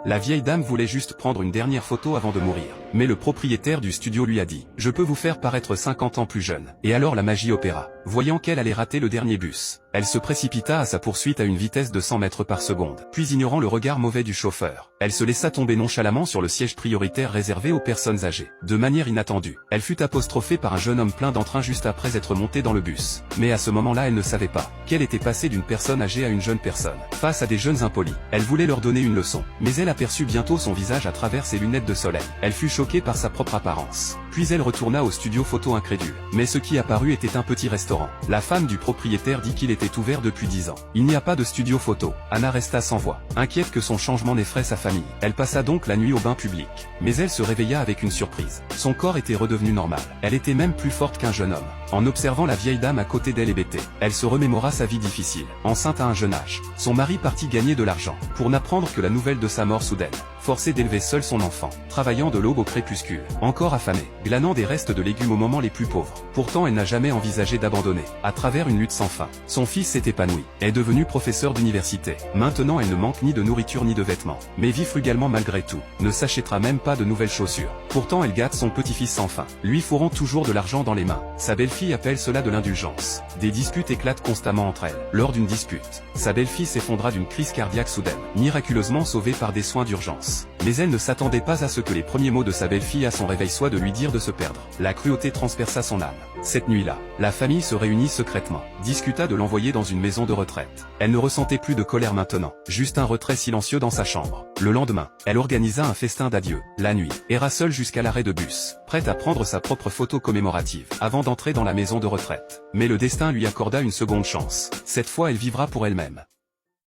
La vieille dame voulait juste prendre une dernière photo avant de mourir. Mais le propriétaire du studio lui a dit « Je peux vous faire paraître 50 ans plus jeune ». Et alors la magie opéra. Voyant qu'elle allait rater le dernier bus, elle se précipita à sa poursuite à une vitesse de 100 mètres par seconde. Puis ignorant le regard mauvais du chauffeur, elle se laissa tomber nonchalamment sur le siège prioritaire réservé aux personnes âgées. De manière inattendue, elle fut apostrophée par un jeune homme plein d'entrain juste après être montée dans le bus. Mais à ce moment-là elle ne savait pas qu'elle était passée d'une personne âgée à une jeune personne. Face à des jeunes impolis, elle voulait leur donner une leçon. Mais elle aperçut bientôt son visage à travers ses lunettes de soleil. Elle fut choquée par sa propre apparence. Puis elle retourna au studio photo incrédule. Mais ce qui apparut était un petit restaurant. La femme du propriétaire dit qu'il était ouvert depuis 10 ans. Il n'y a pas de studio photo. Anna resta sans voix, inquiète que son changement n'effraie sa famille. Elle passa donc la nuit au bain public. Mais elle se réveilla avec une surprise. Son corps était redevenu normal. Elle était même plus forte qu'un jeune homme. En observant la vieille dame à côté d'elle hébétée, elle se remémora sa vie difficile. Enceinte à un jeune âge, son mari partit gagner de l'argent pour n'apprendre que la nouvelle de sa mort soudaine. Forcée d'élever seule son enfant, travaillant de l'aube au crépuscule, encore affamée, glanant des restes de légumes aux moments les plus pauvres. Pourtant elle n'a jamais envisagé d'abandonner. À travers une lutte sans fin, son fils s'est épanoui, est devenu professeur d'université. Maintenant elle ne manque ni de nourriture ni de vêtements, mais vit frugalement malgré tout, ne s'achètera même pas de nouvelles chaussures. Pourtant elle gâte son petit-fils sans fin, lui fourrant toujours de l'argent dans les mains. Sa belle-fille appelle cela de l'indulgence. Des disputes éclatent constamment entre elles. Lors d'une dispute, sa belle-fille s'effondra d'une crise cardiaque soudaine, miraculeusement sauvée par des soins d'urgence. Mais elle ne s'attendait pas à ce que les premiers mots de sa belle-fille à son réveil soient de lui dire de se perdre. La cruauté transperça son âme. Cette nuit-là, la famille se réunit secrètement, discuta de l'envoyer dans une maison de retraite. Elle ne ressentait plus de colère maintenant, juste un retrait silencieux dans sa chambre. Le lendemain, elle organisa un festin d'adieu. La nuit, erra seule jusqu'à l'arrêt de bus, prête à prendre sa propre photo commémorative, avant d'entrer dans la maison de retraite. Mais le destin lui accorda une seconde chance. Cette fois elle vivra pour elle-même.